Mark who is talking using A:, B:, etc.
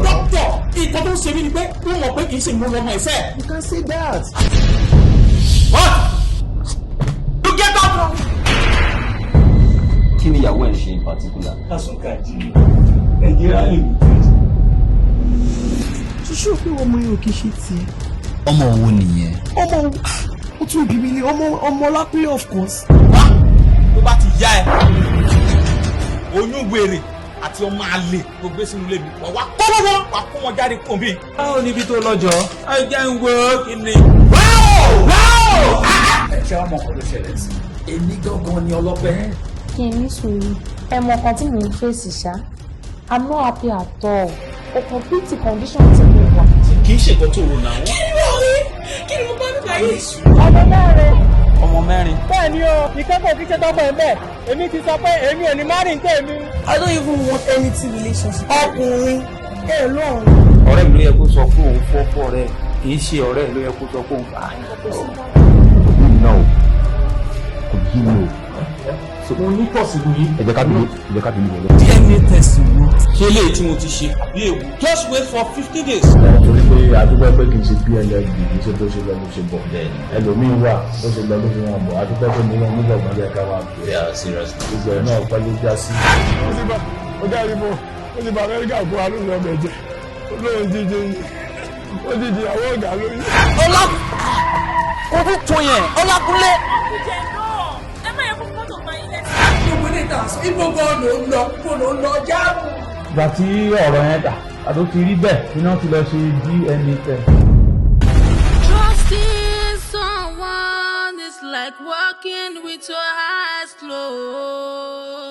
A: Doctor, ìtọ́ tó ń ṣe mí ni pé wọ́n mọ̀ pé kì í ṣe ìmúlò ọmọ ìfẹ́.
B: You can say that.
A: What? You get out!
C: Kí ni ìyàwó ẹ̀ ṣe in particular?
A: Kásùnkàjì Nàìjíríà limited.
B: Ṣíṣe òfin ọmọ yẹn ò kí ṣe tiẹ̀.
D: Ọmọ wo nìyẹn?
B: Ọmọ ó tún bí mi ní ọmọ lápẹ́ of course.
A: Wá tó bá ti yá ẹ, oyún wèrè àti ọmọ àlè tó gbé sínú ilé mi wá kọ́wọ́wọ́ wá kó wọn jáde kó mi.
C: Báwo níbi tó lọ́jọ́?
A: Ẹ jẹ́ ń wo kíni. Ẹ ṣe ọmọ kan ló ṣẹlẹ̀ sí. Èmi gangan ni ọlọ́pẹ́.
E: Kí n ní sùúrù ẹ mọ kan tí mò ń fèsì ṣá I'm not happy at all o complete condition tí mo wà.
A: Kì í ṣe nǹkan tó rò náà.
E: Kí ni mo bá nípa yìí. Ọmọ mẹ́rin.
C: Ọmọ mẹ́rin.
F: Bẹ́ẹ̀ ni o, ìkẹ́kọ̀ọ́ kí ṣe tọ́pọ̀ ẹ̀ bẹ́ẹ̀. Èmi ti sọ pé èmi ò ní márùn-ún tèmi.
B: I don't even want anything relationship. Ọkùnrin lọ́rùn.
C: Ọ̀rẹ́ mi ló yẹ kó sọ fún òun fọ́fọ́ rẹ̀, kì í ṣe ọ̀rẹ́ ló yẹ kó sọ fún òun fà á.
A: Mo ní pọ̀sibú yìí.
D: Ẹ jẹ́ ká bí mi.
A: DNA test wo? Ṣé eléyìí tí mo ti ṣe àbí èwo? Just wait for 50 days.
G: Torí pé adúgbò pé kì í ṣe PLLB kì í ṣe bó ṣe lọ ló ṣe bọ̀. Ẹlòmíín wà bó ṣe lọ ló ṣe wọn bọ̀. Adúgbò pé mo wọn nígbà gbọ́dọ̀ ká máa pè é. Gbogbo ẹ̀ náà pẹ́ ló já sí.
F: Ó dárí mo, ó ti bá Amẹ́ríkà kó alóòrùn ọbẹ̀ jẹ. Olóyún jíjẹ yìí. Ó ti di àwọn ọ̀gá lóyún.
A: Ọlá kò tún tún yẹn. Ọlákúnlé.
G: Ìgbà tí ọ̀rọ̀ yẹn dà, àdó ti rí bẹ́ẹ̀, iná ti lọ ṣe DNA test.
H: Trusting someone is like walking with your eyes closed.